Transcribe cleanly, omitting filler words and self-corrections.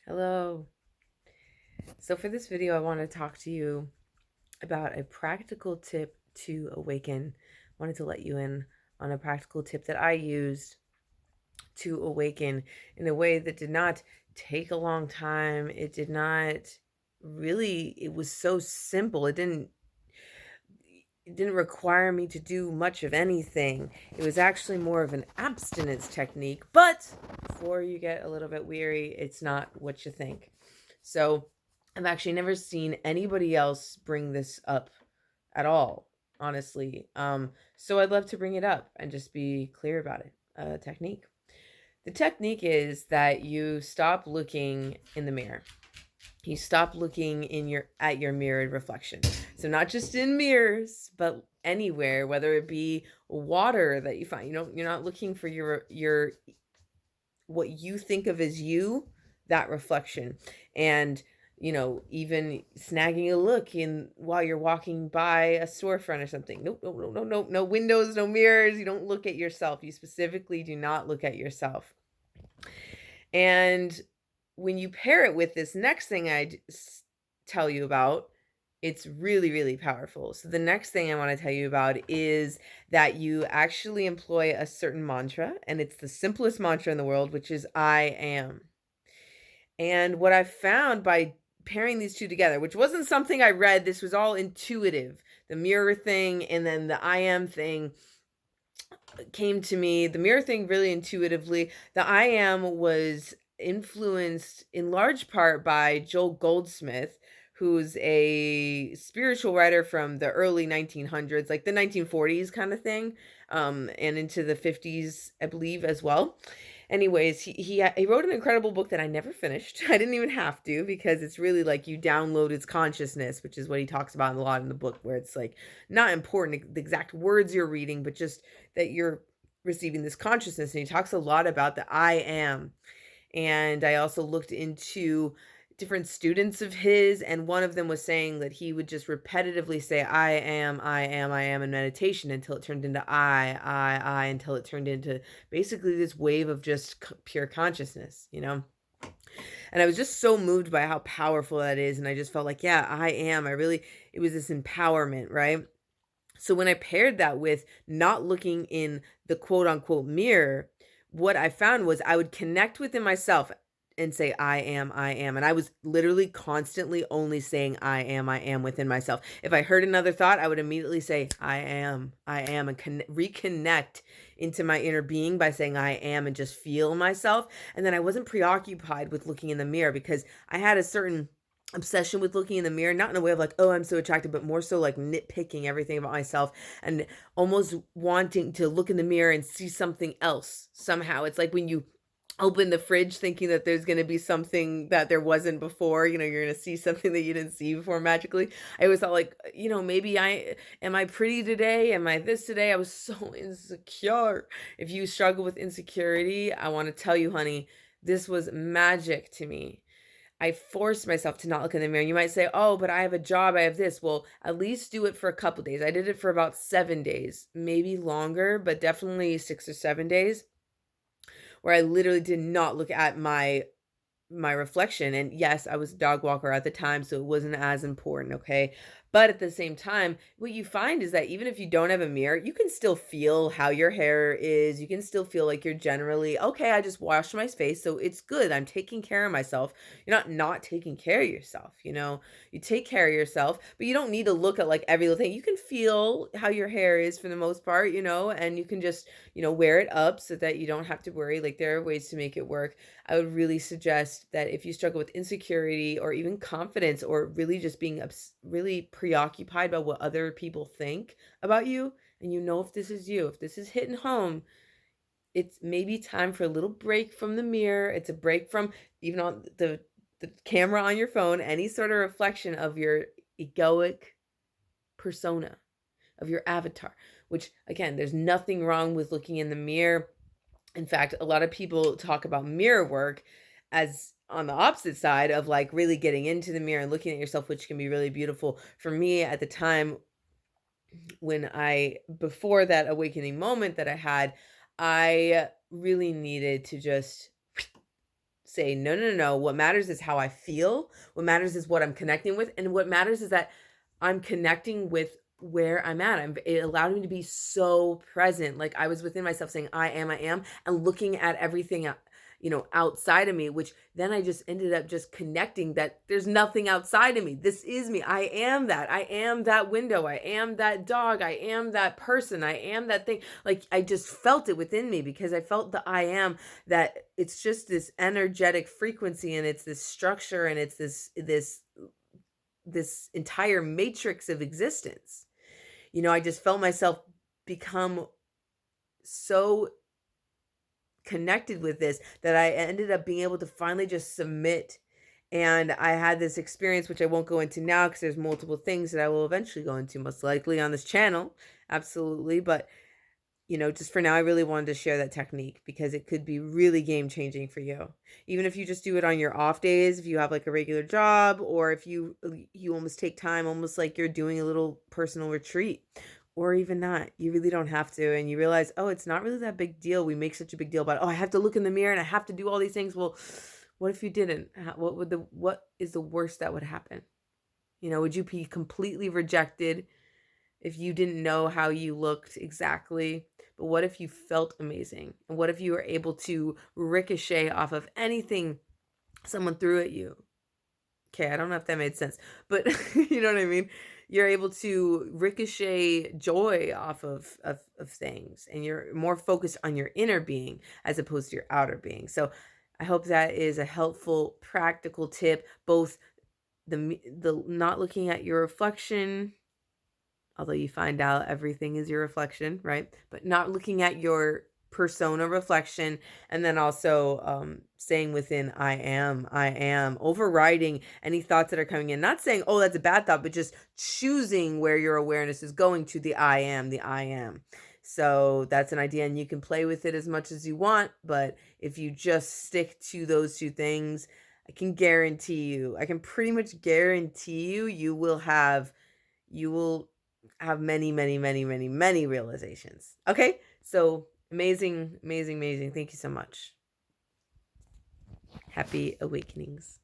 Hello. So for this video, I want to talk to you about a practical tip to awaken. I wanted to let you in on a practical tip that I used to awaken in a way that did not take a long time. It did not really, it was so simple. It didn't require me to do much of anything. It was actually more of an abstinence technique, but before you get a little bit weary, it's not what you think. So, I've actually never seen anybody else bring this up at all, honestly. So I'd love to bring it up and just be clear about it. Technique. The technique is that you stop looking in the mirror. You stop looking in your at your mirrored reflection. So not just in mirrors, but anywhere, whether it be water that you find. You're not looking for your what you think of as you, that reflection. And even snagging a look in while you're walking by a storefront or something. Nope, no, no, no, no, no windows, no mirrors. You don't look at yourself. You specifically do not look at yourself. And when you pair it with this next thing tell you about, it's really, really powerful. So the next thing I want to tell you about is that you actually employ a certain mantra, and it's the simplest mantra in the world, which is I am. And what I've found by pairing these two together, which wasn't something I read, this was all intuitive. The mirror thing and then the I am thing came to me. The mirror thing really intuitively. The I am was influenced in large part by Joel Goldsmith, who's a spiritual writer from the early 1900s, like the 1940s kind of thing, and into the 50s, I believe, as well. Anyways, he wrote an incredible book that I never finished. I didn't even have to, because it's really like you download its consciousness, which is what he talks about a lot in the book, where it's like not important the exact words you're reading, but just that you're receiving this consciousness. And he talks a lot about the I am. And I also looked into different students of his, and one of them was saying that he would just repetitively say I am, I am, I am in meditation until it turned into I, until it turned into basically this wave of just pure consciousness. And I was just so moved by how powerful that is, and I just felt like, yeah, I am. It was this empowerment, right? So when I paired that with not looking in the quote unquote mirror, what I found was I would connect within myself and say, I am, I am. And I was literally constantly only saying, I am within myself. If I heard another thought, I would immediately say, I am, and reconnect into my inner being by saying, I am, and just feel myself. And then I wasn't preoccupied with looking in the mirror, because I had a certain obsession with looking in the mirror, not in a way of like, oh, I'm so attractive, but more so like nitpicking everything about myself and almost wanting to look in the mirror and see something else somehow. It's like when you open the fridge thinking that there's going to be something that there wasn't before, you're going to see something that you didn't see before magically. I always thought like, maybe am I pretty today? Am I this today? I was so insecure. If you struggle with insecurity, I want to tell you, honey, this was magic to me. I forced myself to not look in the mirror. You might say, oh, but I have a job, I have this. Well, at least do it for a couple days. I did it for about 7 days, maybe longer, but definitely 6 or 7 days, where I literally did not look at my reflection. And yes, I was a dog walker at the time, so it wasn't as important, okay? But at the same time, what you find is that even if you don't have a mirror, you can still feel how your hair is. You can still feel like you're generally, okay, I just washed my face, so it's good. I'm taking care of myself. You're not taking care of yourself, You take care of yourself, but you don't need to look at like every little thing. You can feel how your hair is for the most part, and you can just, wear it up so that you don't have to worry. Like there are ways to make it work. I would really suggest that if you struggle with insecurity or even confidence, or really just being really preoccupied by what other people think about you, and if this is you, if this is hitting home, it's maybe time for a little break from the mirror. It's a break from even on the camera on your phone, any sort of reflection of your egoic persona, of your avatar, which again, there's nothing wrong with looking in the mirror. In fact, a lot of people talk about mirror work as on the opposite side of like really getting into the mirror and looking at yourself, which can be really beautiful. For me at the time, before that awakening moment that I had, I really needed to just say, no, no, no, no. What matters is how I feel. What matters is what I'm connecting with. And what matters is that I'm connecting with where I'm at. It allowed me to be so present. Like I was within myself saying, I am, and looking at everything, outside of me, which then I just ended up just connecting that there's nothing outside of me. This is me. I am that. I am that window. I am that dog. I am that person. I am that thing. Like I just felt it within me because I felt the I am, that it's just this energetic frequency, and it's this structure, and it's this entire matrix of existence. I just felt myself become so connected with this that I ended up being able to finally just submit. And I had this experience, which I won't go into now because there's multiple things that I will eventually go into, most likely on this channel. Absolutely. But just for now, I really wanted to share that technique because it could be really game changing for you. Even if you just do it on your off days, if you have like a regular job, or if you almost take time, almost like you're doing a little personal retreat, or even not, you really don't have to. And you realize, oh, it's not really that big deal. We make such a big deal about, oh, I have to look in the mirror and I have to do all these things. Well, what if you didn't? What is the worst that would happen? Would you be completely rejected if you didn't know how you looked exactly? But what if you felt amazing? And what if you were able to ricochet off of anything someone threw at you? Okay, I don't know if that made sense, but you know what I mean? You're able to ricochet joy off of things, and you're more focused on your inner being as opposed to your outer being. So I hope that is a helpful, practical tip, both the not looking at your reflection, although you find out everything is your reflection, right? But not looking at your persona reflection, and then also staying within I am, overriding any thoughts that are coming in, not saying, oh, that's a bad thought, but just choosing where your awareness is going to, the I am. So that's an idea, and you can play with it as much as you want, but if you just stick to those two things, I can pretty much guarantee you will have many, many, many, many, many realizations. Okay? So amazing, amazing, amazing. Thank you so much. Happy awakenings.